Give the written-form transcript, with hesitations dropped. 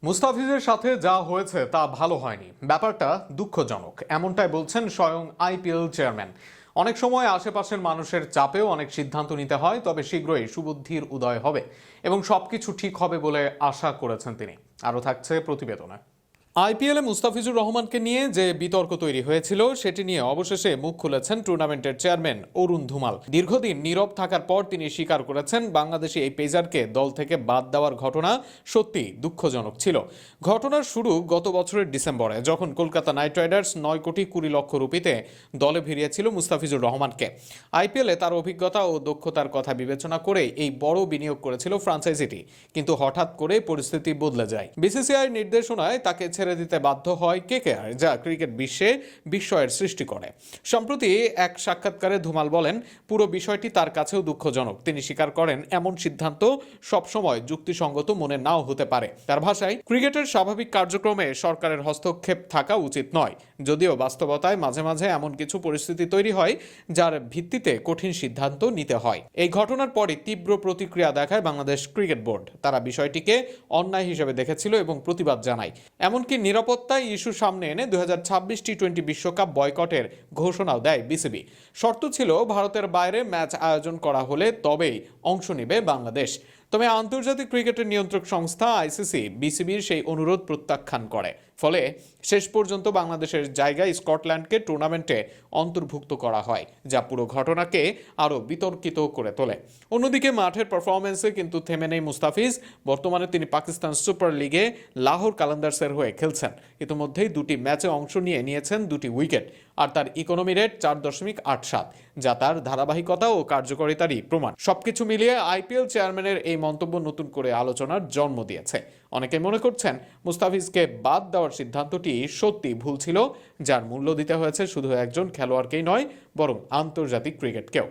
মুস্তাফিজের সাথে যা হয়েছে তা ভালো হয়নি, ব্যাপারটা দুঃখজনক, এমনটাই বলছেন স্বয়ং আইপিএল চেয়ারম্যান। অনেক সময় আশেপাশের মানুষের চাপেও অনেক সিদ্ধান্ত নিতে হয়, তবে শীঘ্রই সুবুদ্ধির উদয় হবে এবং সবকিছু ঠিক হবে বলে আশা করেছেন তিনি। আরও থাকছে প্রতিবেদনে। আইপিএলে মুস্তাফিজুর রহমানকে নিয়ে যে বিতর্ক তৈরি হয়েছিল সেটি নিয়ে অবশেষে মুখ খুলেছেন টুর্নামেন্টের চেয়ারম্যান অরুণ ধুমাল। দীর্ঘদিন নীরব থাকার পর তিনি স্বীকার করেছেন বাংলাদেশি এই পেসারকে দল থেকে বাদ দেওয়ার ঘটনা সত্যি দুঃখজনক ছিল। ঘটনার শুরু গত বছরের ডিসেম্বরে, যখন কলকাতা নাইট রাইডার্স 9,20,00,000 রুপিতে দলে ভিড়িয়েছিল মুস্তাফিজুর রহমানকে। আইপিএলে তার অভিজ্ঞতা ও দক্ষতার কথা বিবেচনা করে এই বড় বিনিয়োগ করেছিল ফ্রাঞ্চাইজিটি, কিন্তু হঠাৎ করে পরিস্থিতি বদলে যায়। বিসিসিআইয়ের নির্দেশনায় তাকে ছেড়ে দিতে বাধ্য হয় কেকেআর, যা ক্রিকেট বিশ্বে বিস্ময়ের সৃষ্টি করে। সম্প্রতি এক সাক্ষাৎকারে ধুমাল বলেন, পুরো বিষয়টি তার কাছেও দুঃখজনক। তিনি স্বীকার করেন এমন সিদ্ধান্ত সবসময় যুক্তিসঙ্গত মনে নাও হতে পারে। তার ভাষায়, ক্রিকেটের স্বাভাবিক কার্যক্রমে সরকারের হস্তক্ষেপ থাকা উচিত নয়, যদিও বাস্তবতায় মাঝে মাঝে এমন কিছু পরিস্থিতি তৈরি হয় যার ভিত্তিতে কঠিন সিদ্ধান্ত নিতে হয়। এই ঘটনার পরে তীব্র প্রতিক্রিয়া দেখায় বাংলাদেশ ক্রিকেট বোর্ড। তারা বিষয়টিকে অন্যায় হিসেবে দেখেছিল এবং প্রতিবাদ জানায়। এমনকি নিরাপত্তা ইস্যু সামনে এনে 2026 টি20 বিশ্বকাপ বয়কটের ঘোষণাও দেয় বিসিবি। শর্ত ছিল ভারতের বাইরে ম্যাচ আয়োজন করা হলে তবেই অংশ নেবে বাংলাদেশ। তবে আন্তর্জাতিক ক্রিকেটের নিয়ন্ত্রক সংস্থা আইসিসি বিসিবির সেই অনুরোধ প্রত্যাখ্যান করে। ফলে শেষ পর্যন্ত বাংলাদেশের জায়গায় স্কটল্যান্ডকে টুর্নামেন্টে অন্তর্ভুক্ত করা হয়, যা পুরো ঘটনাকে আরও বিতর্কিত করে তোলে। অন্যদিকে মাঠের পারফরমেন্সে কিন্তু থেমে নেই মুস্তাফিজ। বর্তমানে তিনি পাকিস্তান সুপার লিগে লাহোর কালান্দার্সের হয়ে খেলছেন। ইতিমধ্যেই 2টি ম্যাচে অংশ নিয়েছেন 2টি উইকেট, আর তার ইকোনমি রেট 4.87, যা তার ধারাবাহিকতা ও কার্যকারিতারই প্রমাণ। সবকিছু মিলিয়ে আইপিএল চেয়ারম্যানের এই মন্তব্য নতুন করে আলোচনার জন্ম দিয়েছে। অনেকে মনে করছেন মুস্তাফিজকে বাদ দেওয়ার সিদ্ধান্তটি সত্যি ভুল ছিল, যার মূল্য দিতে হয়েছে শুধু একজন খেলোয়াড়কেই নয়, বরং আন্তর্জাতিক ক্রিকেটকেও।